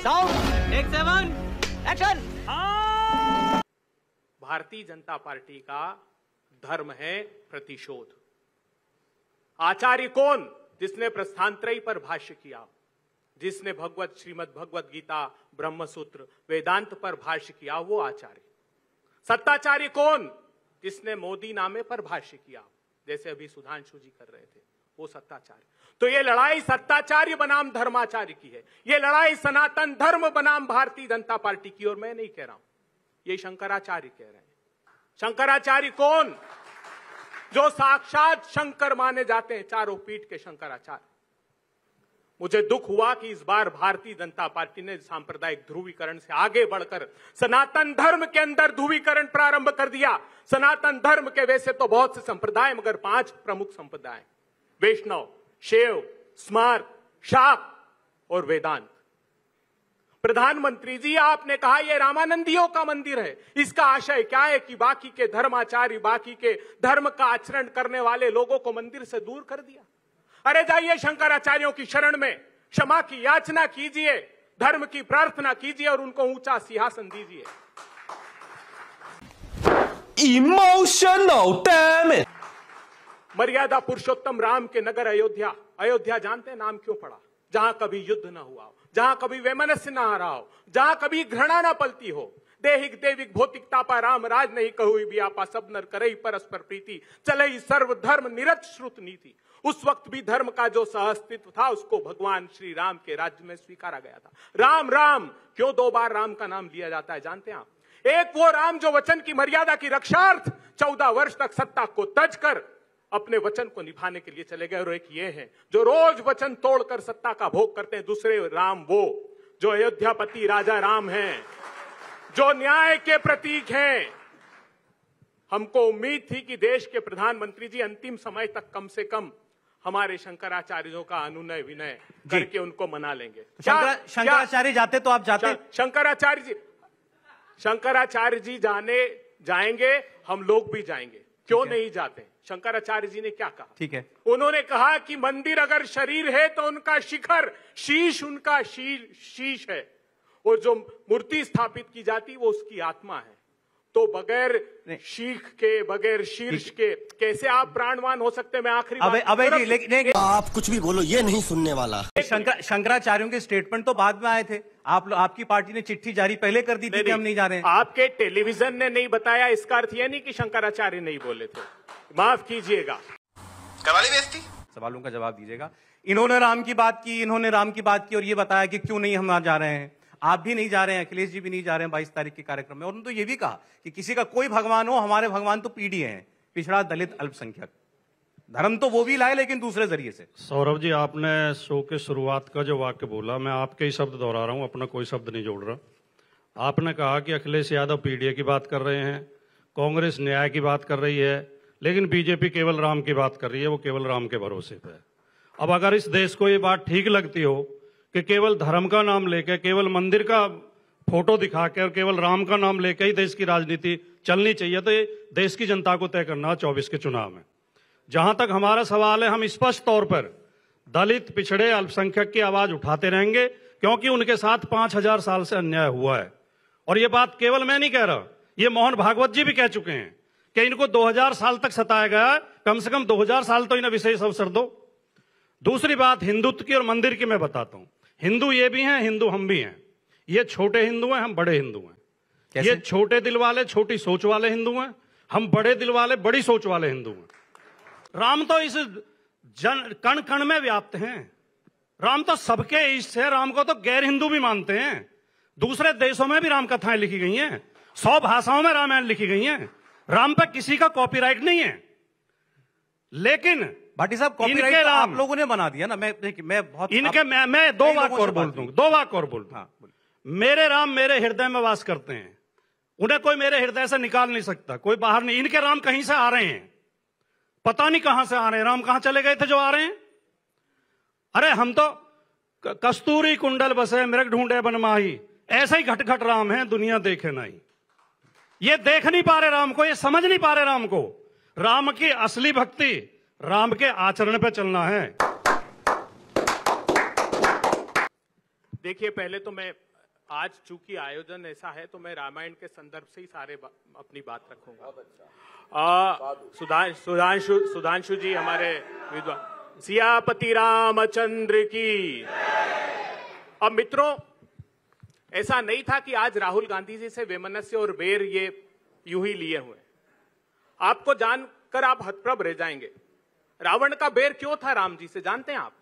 Sound take 7 action. Bharatiya Janata party का धर्म है प्रतिशोध। आचार्य कौन? जिसने प्रस्थानत्रयी पर भाष्य किया, जिसने श्रीमद् भगवत गीता, ब्रह्मसूत्र, वेदांत पर भाष्य किया, वो आचार्य। सत्ताचार्य कौन? जिसने मोदी नामे पर भाष्य किया, जैसे अभी सुधांशु जी कर रहे थे, वो सत्ताचार्य। तो ये लड़ाई सत्ताचार्य बनाम धर्माचार्य की है। ये लड़ाई सनातन धर्म बनाम भारतीय जनता पार्टी की। और मैं नहीं कह रहा हूं, ये शंकराचार्य कह रहे हैं। शंकराचार्य कौन? जो साक्षात शंकर माने जाते हैं, चारों पीठ के शंकराचार्य। मुझे दुख हुआ कि इस बार भारतीय जनता पार्टी ने सांप्रदायिक ध्रुवीकरण से आगे बढ़कर सनातन धर्म के अंदर ध्रुवीकरण प्रारंभ कर दिया। सनातन धर्म के वैसे तो बहुत से संप्रदाय, मगर 5 प्रमुख संप्रदाय, वैष्णव, शैव, स्मार्त, शाक्त और वेदांत। प्रधानमंत्री जी, आपने कहा यह रामानंदियों का मंदिर है। इसका आशय क्या है कि बाकी के धर्माचार्य, बाकी के धर्म का आचरण करने वाले लोगों को मंदिर से दूर कर दिया। अरे जाइए शंकराचार्यों की शरण में, क्षमा की याचना कीजिए, धर्म की प्रार्थना कीजिए और उनको ऊंचा सिंहासन दीजिए। Emotional damn it! मर्यादा पुरुषोत्तम राम के नगर अयोध्या। अयोध्या जानते हैं नाम क्यों पड़ा? जहां कभी युद्ध ना हुआ हो, जहां कभी वैमनस्य ना आ रहा हो, जहां कभी घृणा ना पलती हो। देहिक देविक भौतिक तापा राम राज नहीं कहु बियापा, सब नर करई परस्पर प्रीति, चलई सर्व धर्म निरत श्रुत नीति। उस वक्त भी धर्म का जो सहअस्तित्व था, उसको भगवान श्री राम के राज्य में स्वीकारा गया था। राम राम क्यों 2 बार राम का नाम लिया जाता है जानते हैं आप? एक वो राम जो वचन की मर्यादा की रक्षार्थ 14 वर्ष तक सत्ता को तज कर अपने वचन को निभाने के लिए चले गए, और एक ये है जो रोज वचन तोड़कर सत्ता का भोग करते हैं। दूसरे राम वो जो अयोध्यापति राजा राम हैं, जो न्याय के प्रतीक हैं। हमको उम्मीद थी कि देश के प्रधानमंत्री जी अंतिम समय तक कम से कम हमारे शंकराचार्यों का अनुनय विनय करके उनको मना लेंगे। शंकराचार्य जाते तो आप जाते? शंकराचार्य जी जाएंगे, हम लोग भी जाएंगे। क्यों नहीं जाते? शंकराचार्य जी ने क्या कहा? ठीक है, उन्होंने कहा कि मंदिर अगर शरीर है तो उनका शिखर, शीश उनका शीश है, और जो मूर्ति स्थापित की जाती वो उसकी आत्मा है। तो बगैर शीख के, बगैर शीर्ष के कैसे आप प्राणवान हो सकते? मैं आखिरी अबे लेकिन आप कुछ भी बोलो, ये नहीं सुनने वाला। शंकराचार्यों के स्टेटमेंट तो बाद में आए थे। आपकी पार्टी ने चिट्ठी जारी पहले कर दी थी कि हम नहीं जा रहे हैं। आपके टेलीविजन ने नहीं बताया, इसका अर्थ यह नहीं कि शंकराचार्य नहीं बोले थे। माफ कीजिएगा। करवाली बेइज्जती। सवालों का जवाब दीजिएगा। इन्होंने राम की बात की और ये बताया कि क्यों नहीं हम जा रहे हैं। आप भी नहीं जा रहे हैं, अखिलेश जी भी नहीं जा रहे हैं 22 तारीख के कार्यक्रम में। और उन्होंने तो ये भी कहा कि किसी का कोई भगवान हो, हमारे भगवान तो पीडीए हैं, पिछड़ा, दलित, अल्पसंख्यक। धर्म तो वो भी लाए लेकिन दूसरे जरिए से। सौरभ जी, आपने शो के शुरुआत का जो वाक्य बोला, मैं आपके ही शब्द दोहरा रहा हूं, अपना कोई शब्द नहीं जोड़ रहा। आपने कहा कि अखिलेश यादव पीडीए की बात कर रहे हैं, कांग्रेस न्याय की बात कर रही है, लेकिन बीजेपी केवल राम की बात कर रही है, वो केवल राम के भरोसे पे है। अब अगर इस देश को ये बात ठीक लगती हो कि केवल धर्म का नाम लेके, केवल मंदिर का फोटो दिखा के और केवल राम का नाम लेके ही देश की राजनीति चलनी चाहिए, तो ये देश की जनता को तय करना 24 के चुनाव में। जहां तक हमारा सवाल है, हम स्पष्ट तौर पर दलित, पिछड़े, अल्पसंख्यक की आवाज उठाते रहेंगे, क्योंकि उनके साथ 5000 साल से अन्याय हुआ है। और ये बात केवल मैं नहीं कह रहा, ये मोहन भागवत जी भी कह चुके हैं कि इनको 2000 साल तक सताया गया, कम से कम 2000 साल तो इन्हें विशेष अवसर दो। दूसरी बात हिंदुत्व की और मंदिर की मैं बताता हूं। हिंदू ये भी हैं, हिंदू हम भी हैं। ये छोटे हिंदू हैं, हम बड़े हिंदू हैं। कैसे? ये छोटे दिल वाले, छोटी सोच वाले हिंदू हैं, हम बड़े दिल वाले, बड़ी सोच वाले हिंदू हैं। राम तो इस कण कण में व्याप्त हैं। राम तो सबके इष्ट है। राम को तो गैर हिंदू भी मानते हैं। दूसरे देशों में भी राम कथाएं लिखी गई हैं, 100 भाषाओं में रामायण लिखी गई हैं। राम पर किसी का कॉपीराइट नहीं है। लेकिन भाटी साहब, कॉपीराइट तो आप लोगों ने बना दिया ना। मैं बहुत मैं 2 वाक्य और बोल दूं, 2 वाक्य और बोल दूं। मेरे राम मेरे हृदय में वास करते हैं, उन्हें कोई मेरे हृदय से निकाल नहीं सकता, कोई बाहर नहीं। इनके राम कहीं से आ रहे हैं, पता नहीं कहां से आ रहे हैं। राम कहां चले गए थे जो आ रहे हैं? अरे हम तो कस्तूरी कुंडल बसे मृग ढूंढे बनमाही, ऐसा ही घट घट राम है, दुनिया देखे नहीं। ये देख नहीं पा रहे राम को, ये समझ नहीं पा रहे राम को। राम की असली भक्ति राम के आचरण पे चलना है। देखिए, पहले तो मैं आज चूंकि आयोजन ऐसा है तो मैं रामायण के संदर्भ से ही अपनी बात रखूंगा। सुधांशु जी हमारे विद्वान, सियापति रामचंद्र की। अब मित्रों, ऐसा नहीं था कि आज राहुल गांधी जी से वैमनस्य और बैर ये यूं ही लिए हुए। आपको जानकर आप हतप्रभ रह जाएंगे। रावण का बैर क्यों था राम जी से, जानते हैं आप?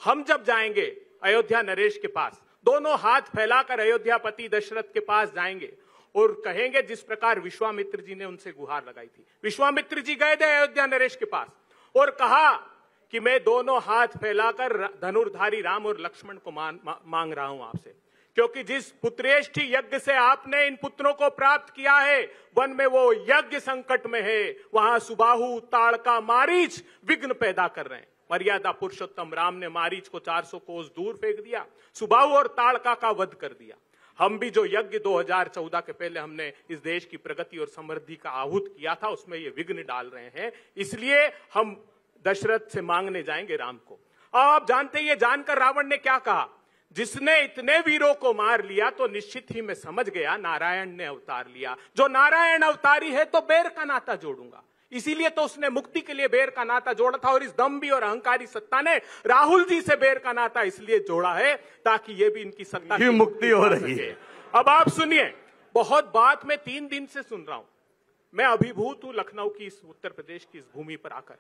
हम जब जाएंगे अयोध्या नरेश के पास, दोनों हाथ फैलाकर अयोध्यापति दशरथ के पास जाएंगे और कहेंगे जिस प्रकार विश्वामित्र जी ने उनसे गुहार लगाई थी। विश्वामित्र जी गए थे अयोध्या नरेश के पास और कहा कि मैं दोनों हाथ फैलाकर धनुर्धारी राम और लक्ष्मण को मांग रहा हूं आपसे, क्योंकि जिस पुत्रेष्ठी यज्ञ से आपने इन पुत्रों को प्राप्त किया है, वन में वो यज्ञ संकट में है। वहां सुबाहु, ताड़का, मारीच विघ्न पैदा कर रहे हैं। मर्यादा पुरुषोत्तम राम ने मारीच को 400 कोस दूर फेंक दिया, सुबाहु और ताड़का का वध कर दिया। हम भी जो यज्ञ 2014 के पहले हमने इस देश की प्रगति और समृद्धि का आहूत किया था, उसमें ये विघ्न डाल रहे हैं। इसलिए हम दशरथ से मांगने जाएंगे राम को। आप जानते हैं, ये जानकर रावण ने क्या कहा, जिसने इतने वीरों को मार लिया तो निश्चित ही मैं समझ गया नारायण ने अवतार लिया। जो नारायण अवतारी है तो बैर का नाता जोड़ूंगा। इसीलिए तो उसने मुक्ति के लिए बैर का नाता जोड़ा था। और इस दम्भी और अहंकारी सत्ता ने राहुल जी से बैर का नाता इसलिए जोड़ा है ताकि ये भी इनकी सत्ता की मुक्ति हो रही है। अब आप सुनिए, बहुत बात मैं 3 दिन से सुन रहा हूं। मैं अभिभूत हूं लखनऊ की, इस उत्तर प्रदेश की इस भूमि पर आकर।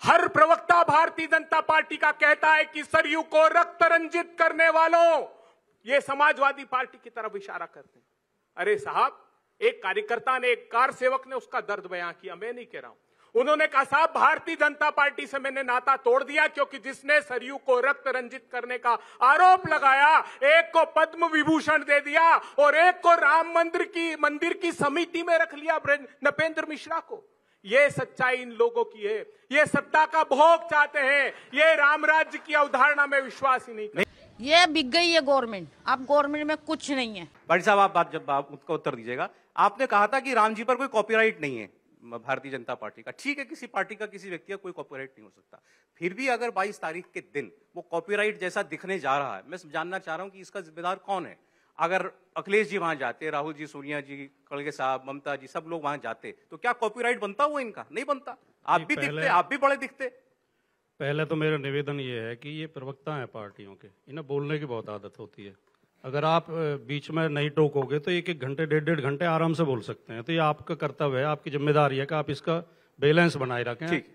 हर प्रवक्ता भारतीय जनता पार्टी का कहता है कि सरयू को रक्त रंजित करने वालों, ये समाजवादी पार्टी की तरफ इशारा करते हैं। अरे साहब, एक कार्यकर्ता ने, एक कार सेवक ने उसका दर्द बयां किया, मैं नहीं कह रहा हूं। उन्होंने कहा साहब, भारतीय जनता पार्टी से मैंने नाता तोड़ दिया क्योंकि जिसने सरयू को रक्त रंजित करने का आरोप लगाया, एक को पद्म विभूषण दे दिया और एक को राम मंदिर की समिति में रख लिया, नपेंद्र मिश्रा को। ये सच्चाई इन लोगों की है। ये सत्ता का भोग चाहते हैं, ये राम राज्य की अवधारणा में विश्वास ही नहीं करते। ये बिक गई है गवर्नमेंट, अब गवर्नमेंट में कुछ नहीं है। पाटिल साहब, जब आप उसका उत्तर दीजिएगा, आपने कहा था कि राम जी पर कोई कॉपीराइट नहीं है भारतीय जनता पार्टी का। ठीक है, किसी पार्टी का, किसी व्यक्ति का कोई कॉपीराइट नहीं हो सकता। फिर भी अगर 22 तारीख के दिन वो कॉपीराइट जैसा दिखने जा रहा है, मैं जानना चाह रहा हूं कि इसका जिम्मेदार कौन है। अगर अखिलेश जी वहां जाते, राहुल जी, सोनिया जी, खड़गे साहब, ममता जी, सब लोग वहां जाते, तो क्या कॉपीराइट बनता हुआ? इनका नहीं बनता। आप भी दिखते, आप भी बड़े दिखते। पहले तो मेरा निवेदन ये है कि ये प्रवक्ता हैं पार्टियों के, इन्हें बोलने की बहुत आदत होती है। अगर आप बीच में नहीं टोकोगे तो 1-1 घंटे, 1.5 घंटे आराम से बोल सकते हैं। तो ये आपका कर्तव्य है, आपकी जिम्मेदारी है कि आप इसका बैलेंस बनाए रखें। ठीक।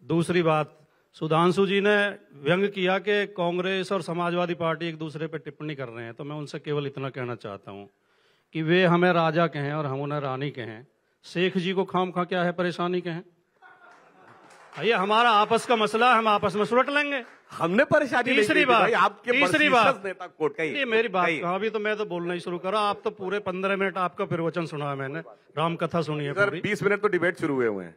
दूसरी बात, सुधांशु जी ने व्यंग किया कि कांग्रेस और समाजवादी पार्टी एक दूसरे पर टिप्पणी कर रहे हैं। तो मैं उनसे केवल इतना कहना चाहता हूं कि वे हमें राजा कहें और हम उन्हें रानी कहें, शेख जी को खामखा क्या है परेशानी कहें। ये हमारा आपस का मसला, हम आपस में सुलट लेंगे। हमने परेशानी। तीसरी बात, ये मेरी बात कहा भी तो मैं तो बोलना ही शुरू करा। आप तो पूरे 15 मिनट आपका प्रवचन सुना, मैंने राम कथा सुनी है पूरी। 20 मिनट तो डिबेट शुरू हुए हुए हैं।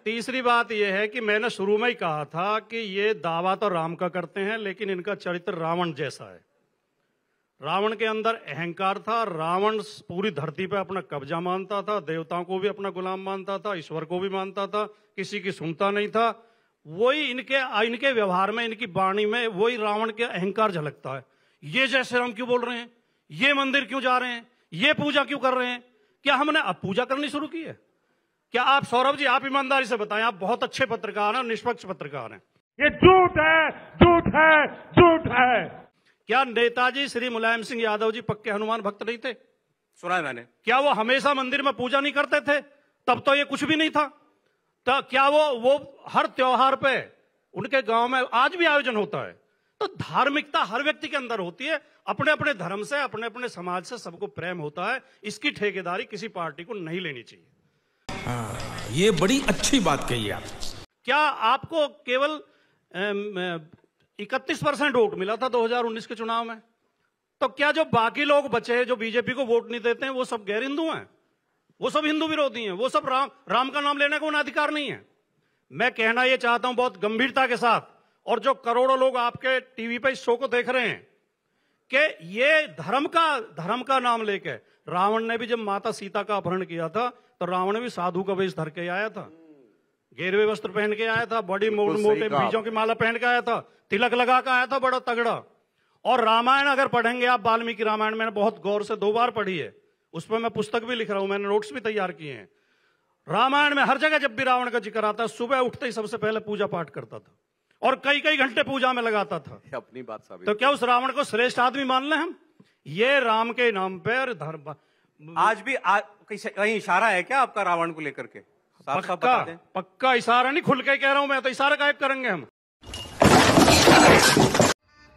तीसरी बात यह है कि मैंने शुरू में ही कहा था कि ये दावा तो राम का करते हैं, लेकिन इनका चरित्र रावण जैसा है। रावण के अंदर अहंकार था। रावण पूरी धरती पे अपना कब्जा मानता था, देवताओं को भी अपना गुलाम मानता था, ईश्वर को भी मानता था, किसी की सुनता नहीं था। वही इनके व्यवहार में, इनकी वाणी में वही रावण के अहंकार झलकता है। ये जय श्री राम क्यों बोल रहे हैं, ये मंदिर क्यों जा रहे हैं, ये पूजा क्यों कर रहे हैं। क्या हमने अब पूजा करनी शुरू की है? क्या आप, सौरभ जी, आप ईमानदारी से बताएं, आप बहुत अच्छे पत्रकार हैं, निष्पक्ष पत्रकार हैं। ये झूठ है, झूठ है, झूठ है। क्या नेताजी श्री मुलायम सिंह यादव जी पक्के हनुमान भक्त नहीं थे? सुना है मैंने। क्या वो हमेशा मंदिर में पूजा नहीं करते थे? तब तो ये कुछ भी नहीं था। तो क्या वो हर त्योहार पे उनके गांव में आज भी आयोजन होता है? तो धार्मिकता हर व्यक्ति के अंदर होती है। अपने अपने धर्म से, अपने अपने समाज से सबको प्रेम होता है। इसकी ठेकेदारी किसी पार्टी को नहीं लेनी चाहिए। ये बड़ी अच्छी बात कही आप। क्या आपको केवल 31% वोट मिला था 2019 के चुनाव में? तो क्या जो बाकी लोग बचे, जो बीजेपी को वोट नहीं देते हैं, वो सब गैर हिंदू हैं? वो सब हिंदू विरोधी हैं? वो सब राम का नाम लेने का उन्हें अधिकार नहीं है? मैं कहना यह चाहता हूं बहुत गंभीरता के साथ, और जो करोड़ों लोग आपके टीवी पे इस शो को देख रहे हैं, कि ये धर्म का नाम लेके रावण ने भी जब माता सीता का अपहरण किया था तो रावण भी साधु का वेश धर के आया था, गेरवे वस्त्र पहन के आया था, बड़ी मोटे बीजों की माला पहन के आया था, तिलक लगा के आया था बड़ा तगड़ा। और रामायण अगर पढ़ेंगे आप, वाल्मीकि रामायण मैंने बहुत गौर से 2 बार पढ़ी है, उस पर मैं पुस्तक भी लिख रहा हूं, मैंने नोट्स भी तैयार किए हैं। रामायण में हर जगह जब भी रावण का जिक्र आता है, सुबह उठते ही सबसे पहले पूजा पाठ करता था और कई कई घंटे पूजा में लगाता था। अपनी बात साबित। तो क्या उस रावण को श्रेष्ठ आदमी मान लें हम? ये राम के नाम पर धर्म आज भी कहीं इशारा है क्या आपका रावण को लेकर के? साफ साफ बता दें। पक्का इशारा नहीं, खुल के कह रहा हूं मैं, तो इशारा गायब करेंगे हम।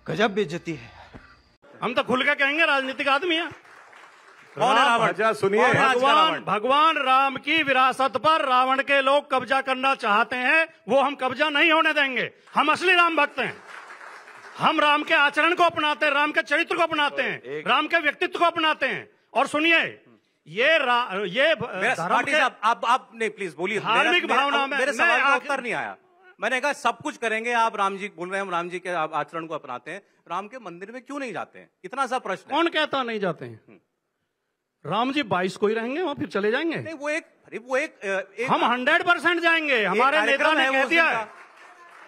गजब बेइज्जती है। हम तो खुल के कहेंगे, राजनीतिक आदमी है। कौन है रावण? सुनिए, भगवान राम की विरासत पर रावण के लोग कब्जा करना चाहते हैं, वो हम कब्जा नहीं होने देंगे। हम असली राम भक्त हैं। हम राम के आचरण को अपनाते हैं, राम के चरित्र को अपनाते हैं, राम के व्यक्तित्व को अपनाते हैं। और सुनिए, ये धर्म के आप नहीं, प्लीज बोलिए। धार्मिक भावना में मेरे सवाल का उत्तर नहीं आया। मैंने कहा सब कुछ करेंगे, आप राम जी बोल रहे हैं, हम राम जी के आचरण को अपनाते हैं, राम के मंदिर में क्यों नहीं जाते हैं? इतना सा प्रश्न। कौन कहता नहीं जाते हैं? राम जी 22 को ही रहेंगे वहां, फिर चले जाएंगे। नहीं, वो एक हम 100% जाएंगे। हमारे नेता ने कह दिया है,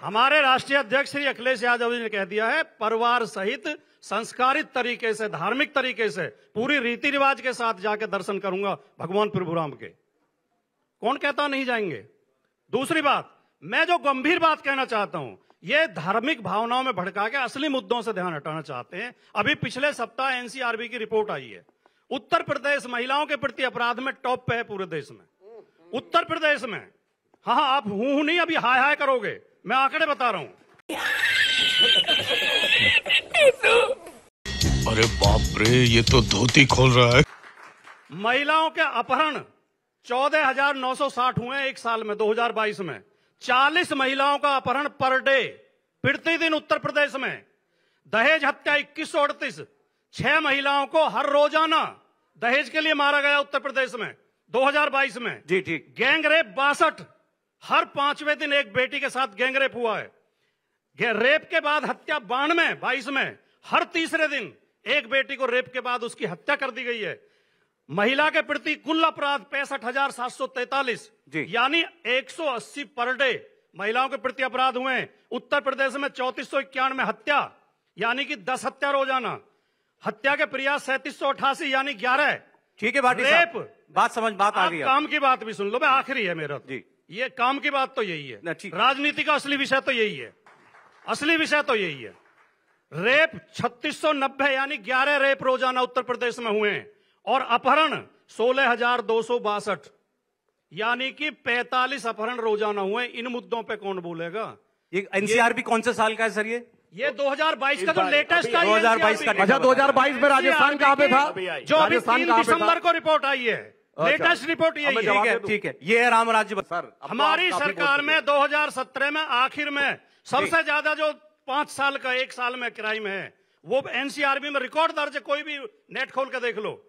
हमारे राष्ट्रीय अध्यक्ष श्री अखिलेश यादव जी ने कह दिया है, परिवार सहित संस्कारित तरीके से, धार्मिक तरीके से, पूरी रीति रिवाज के साथ जाके दर्शन करूंगा भगवान प्रभु राम के। कौन कहता नहीं जाएंगे? दूसरी बात, मैं जो गंभीर बात कहना चाहता हूं, ये धार्मिक भावनाओं में भड़का के असली मुद्दों से ध्यान हटाना चाहते हैं। अभी पिछले सप्ताह एनसीआरबी की रिपोर्ट आई है, उत्तर प्रदेश महिलाओं के प्रति अपराध में टॉप पे है पूरे देश में। उत्तर प्रदेश में, हाँ, आप हूं नहीं, अभी हाय हाय करोगे, मैं आंकड़े बता रहा हूं। अरे बाप रे, ये तो धोती खोल रहा है। महिलाओं के अपहरण 14,960 हुए एक साल में, 2022 में। 40 महिलाओं का अपहरण पर डे, प्रतिदिन उत्तर प्रदेश में। दहेज हत्या 2138, 6 महिलाओं को हर रोजाना दहेज के लिए मारा गया उत्तर प्रदेश में 2022 में। जी ठीक। गैंग रेप 62, हर 5वें दिन एक बेटी के साथ गैंग रेप हुआ है। रेप के बाद हत्या 92, 22 में हर तीसरे दिन एक बेटी को रेप के बाद उसकी हत्या कर दी गई है। महिला के प्रति कुल अपराध 65,743, यानी 180 पर डे महिलाओं के प्रति अपराध हुए। उत्तर प्रदेश में 3491 में हत्या, यानी कि 10 हत्या रोजाना। हत्या के प्रयास 3788, यानी 11। ठीक है भाटी साहब, बात आ गई। काम की बात भी सुन लो, मैं आखिरी है मेरा जी। ये काम की बात तो यही है, राजनीति का असली विषय तो यही है, असली विषय तो यही है। रेप 3690, यानी 11 रेप रोजाना उत्तर प्रदेश में हुए हैं। और अपहरण 16,262, यानी कि 45 अपहरण रोजाना हुए। इन मुद्दों पे कौन बोलेगा? ये एनसीआरबी कौन से साल का है सर? ये 2022 का जो लेटेस्ट है, 2022 का। अच्छा, 2022 में राजस्थान कहां पे था? जो अभी 3 दिसंबर को रिपोर्ट आई है, लेटेस्ट रिपोर्ट यही है। ठीक है, ये है राम राज्य सर। हमारी सरकार में 2017 में आखिर में सबसे ज्यादा जो 5 साल का 1 साल में क्राइम है, वो एनसीआरबी में रिकॉर्ड दर्ज है। कोई भी नेट खोल के देख लो,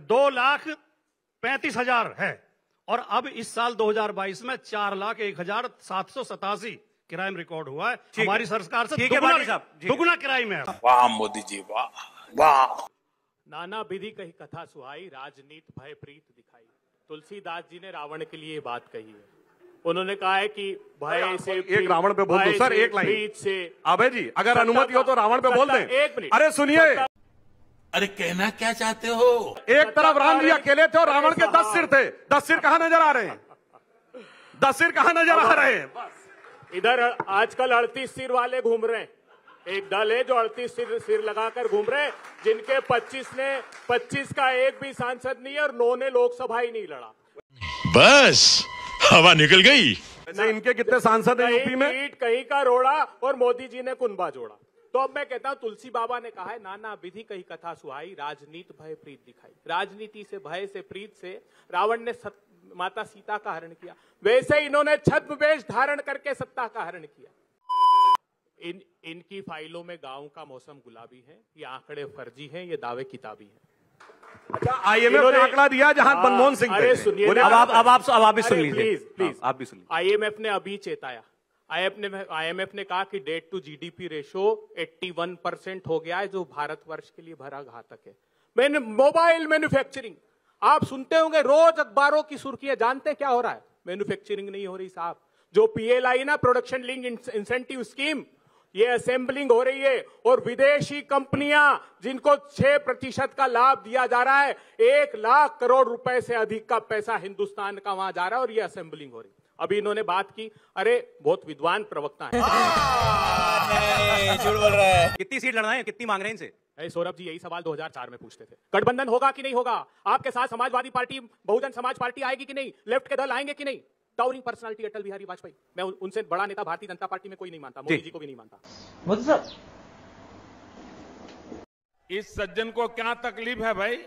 2,35,000 है। और अब इस साल 2022 में 4,01,787 क्राइम रिकॉर्ड हुआ है। हमारी सरकार से दुगुना क्राइम है। वाह मोदी जी, वाह वाह। नाना विधि कही कथा सुहाई, राजनीति भय प्रीत दिखाई। तुलसीदास जी ने रावण के लिए बात कही है। उन्होंने कहा है कि भय से, एक रावण पे बोल दो सर, एक लाइन प्रीत से। अबे जी, अगर अनुमति हो तो रावण पे बोल दें। 1 मिनट। अरे सुनिए, अरे कहना क्या चाहते हो? एक तरफ राम जी अकेले थे और रावण के 10 सिर थे। 10 सिर कहां नजर आ रहे हैं? 10 सिर कहां नजर आ रहे हैं? इधर आजकल 38 सिर वाले घूम रहे हैं। एक दल है जो 38 सिर लगाकर घूम रहे हैं, जिनके 25 का एक भी सांसद नहीं है और 9 ने लोकसभा ही नहीं लड़ा। बस हवा निकल गई। इनके कितने सांसद हैं यूपी में? ईट कहीं का रोड़ा और मोदी जी ने कुनबा जोड़ा। तो अब मैं कहता हूं, तुलसी बाबा ने कहा है, नाना विधि कही कथा सुहाई, राजनीति भय प्रीत दिखाई। राजनीति से, भय से, प्रीत से रावण ने माता सीता का हरण किया, वैसे इन्होंने छद्म वेश धारण करके सत्ता का हरण किया। इनकी फाइलों में गांव का मौसम गुलाबी है, ये आंकड़े फर्जी हैं, ये दावे किताबी हैं। अच्छा, IMF ने आंकड़ा दिया जहां मनमोहन सिंह। अरे सुनिए, अब आप भी सुन लीजिए, प्लीज आप भी सुन लीजिए। IMF ने अभी चेताया। IMF ने कहा कि डेट टू GDP रेशो 81% हो गया है, जो भारतवर्ष के लिए भरा घातक है। मोबाइल मैन्युफैक्चरिंग, आप सुनते होंगे रोज अखबारों की सुर्खियां, जानते हैं क्या हो रहा है? मैन्युफैक्चरिंग नहीं हो रही साहब। जो PLI ना, प्रोडक्शन लिंक इंसेंटिव स्कीम, ये असेंबलिंग हो रही है और विदेशी कंपनियां जिनको 6% का लाभ दिया जा रहा है, 1 लाख करोड़ रुपए से अधिक का पैसा हिंदुस्तान का वहां जा रहा है और ये असेंबलिंग हो रही है। अभी इन्होंने बात की, अरे बहुत विद्वान प्रवक्ता है। झूठ बोल रहा है। कितनी सीट लड़ना है, कितनी मांग रहे हैं इनसे? सौरभ जी, यही सवाल 2004 में पूछते थे। गठबंधन होगा कि नहीं होगा? आपके साथ समाजवादी पार्टी, बहुजन समाज पार्टी आएगी कि नहीं? लेफ्ट के दल आएंगे कि नहीं? टावरिंग पर्सनालिटी अटल बिहारी वाजपेयी, मैं उनसे बड़ा नेता भारतीय जनता पार्टी में कोई नहीं मानता, मोदी जी को भी नहीं मानता। मोदी साहब, इस सज्जन को क्या तकलीफ है भाई?